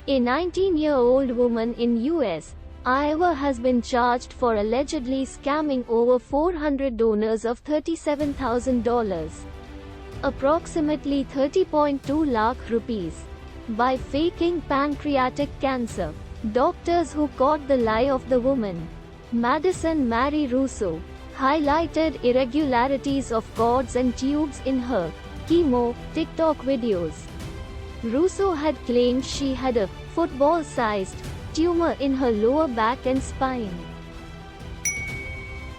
A 19-year-old woman in U.S. Iowa has been charged for allegedly scamming over 400 donors of $37,000, approximately 30.2 lakh rupees, by faking pancreatic cancer. Doctors who caught the lie of the woman, Madison Mary Russo, highlighted irregularities of cords and tubes in her chemo TikTok videos. Russo had claimed she had a football-sized tumor in her lower back and spine.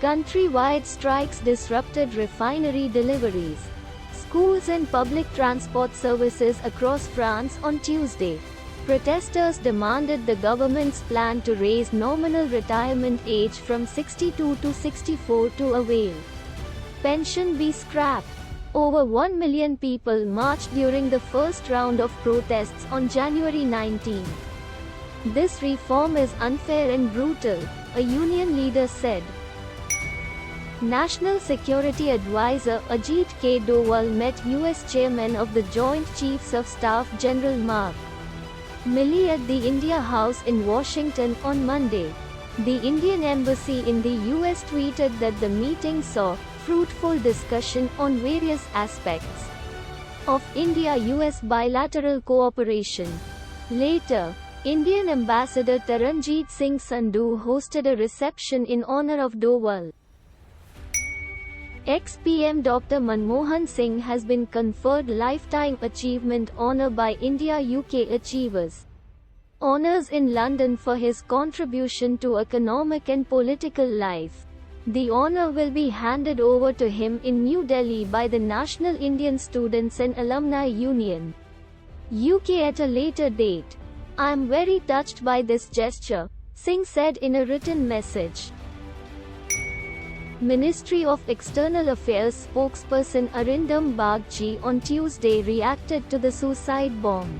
Countrywide strikes disrupted refinery deliveries, schools and public transport services across France on Tuesday. Protesters demanded the government's plan to raise nominal retirement age from 62 to 64 to avail pension be scrapped. Over 1 million people marched during the first round of protests on January 19. This reform is unfair and brutal, a union leader said. National Security Advisor Ajit Doval met U.S. Chairman of the Joint Chiefs of Staff General Mark Milley at the India House in Washington on Monday. The Indian Embassy in the U.S. tweeted that the meeting saw fruitful discussion on various aspects of India-US bilateral cooperation. Later, Indian Ambassador Taranjeet Singh Sandhu hosted a reception in honor of Doval. Ex-PM Dr. Manmohan Singh has been conferred Lifetime Achievement Honour by India-UK Achievers Honours in London for his contribution to economic and political life. The honour will be handed over to him in New Delhi by the National Indian Students and Alumni Union, UK at a later date. "I am very touched by this gesture," Singh said in a written message. Ministry of External Affairs spokesperson Arindam Bagchi on Tuesday reacted to the suicide bomb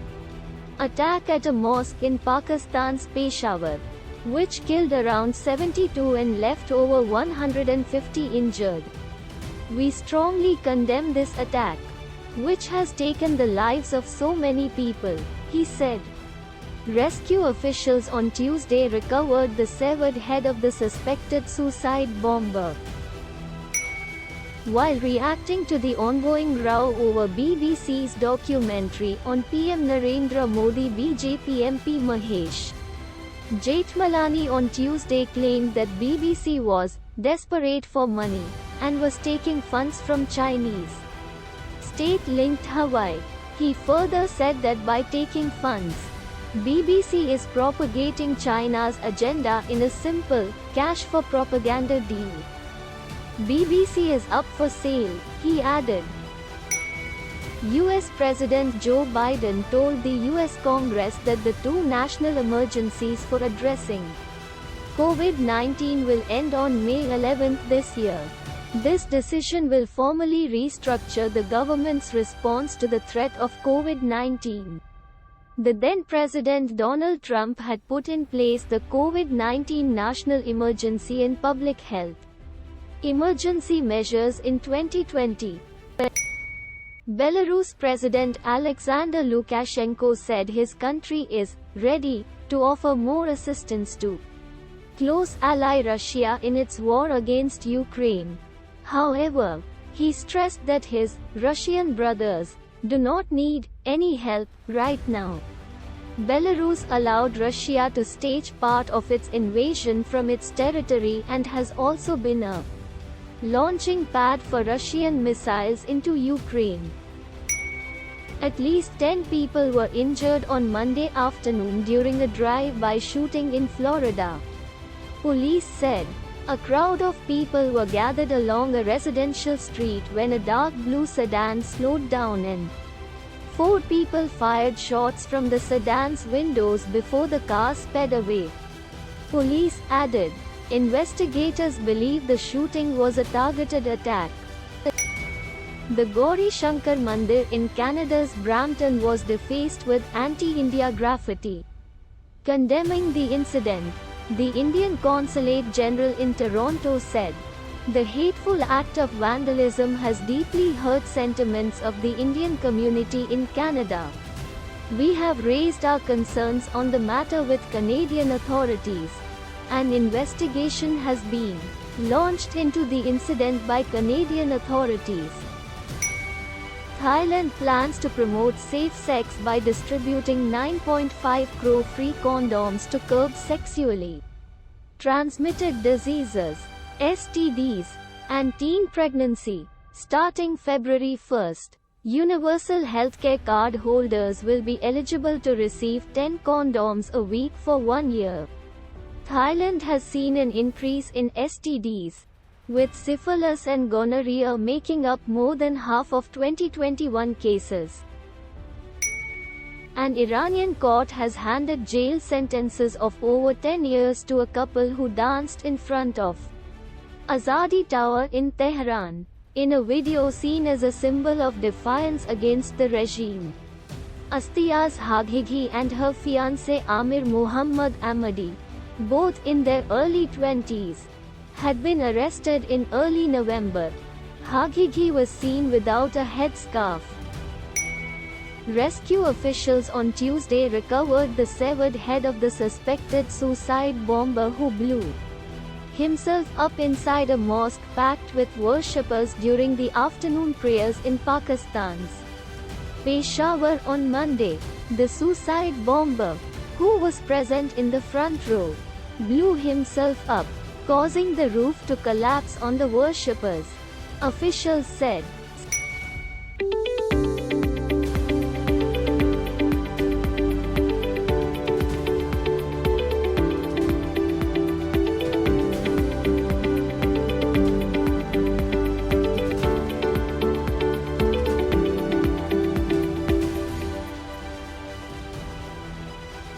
attack at a mosque in Pakistan's Peshawar, which killed around 72 and left over 150 injured. "We strongly condemn this attack, which has taken the lives of so many people," he said. Rescue officials on Tuesday recovered the severed head of the suspected suicide bomber. While reacting to the ongoing row over BBC's documentary on PM Narendra Modi, BJP MP Mahesh Jethmalani on Tuesday claimed that BBC was desperate for money and was taking funds from Chinese state-linked Huawei. He further said that by taking funds, BBC is propagating China's agenda in a simple, cash for propaganda deal. BBC is up for sale, he added. U.S. President Joe Biden told the U.S. Congress that the two national emergencies for addressing COVID-19 will end on May 11 this year. This decision will formally restructure the government's response to the threat of COVID-19. The then-President Donald Trump had put in place the COVID-19 National Emergency and Public Health Emergency measures in 2020. Belarus President Alexander Lukashenko said his country is ready to offer more assistance to close ally Russia in its war against Ukraine. However, he stressed that his Russian brothers do not need any help right now. Belarus allowed Russia to stage part of its invasion from its territory and has also been a launching pad for Russian missiles into Ukraine. At least 10 people were injured on Monday afternoon during a drive-by shooting in Florida. Police said a crowd of people were gathered along a residential street when a dark blue sedan slowed down and 4 people fired shots from the sedan's windows before the car sped away. Police added, investigators believe the shooting was a targeted attack. The Gauri Shankar Mandir in Canada's Brampton was defaced with anti-India graffiti. Condemning the incident, the Indian Consulate General in Toronto said, "The hateful act of vandalism has deeply hurt sentiments of the Indian community in Canada. We have raised our concerns on the matter with Canadian authorities. An investigation has been launched into the incident by Canadian authorities. Thailand plans to promote safe sex by distributing 9.5 crore free condoms to curb sexually transmitted diseases, STDs, and teen pregnancy. Starting February 1st, universal healthcare card holders will be eligible to receive 10 condoms a week for 1 year. Thailand has seen an increase in STDs, with syphilis and gonorrhea making up more than half of 2021 cases. An Iranian court has handed jail sentences of over 10 years to a couple who danced in front of Azadi Tower in Tehran, in a video seen as a symbol of defiance against the regime. Astiaz Haghighi and her fiancé Amir Muhammad Ahmadi, both in their early 20s, had been arrested in early November. Haghighi was seen without a headscarf. Rescue officials on Tuesday recovered the severed head of the suspected suicide bomber who blew himself up inside a mosque packed with worshippers during the afternoon prayers in Pakistan's Peshawar on Monday. The suicide bomber, who was present in the front row, blew himself up, causing the roof to collapse on the worshippers, officials said.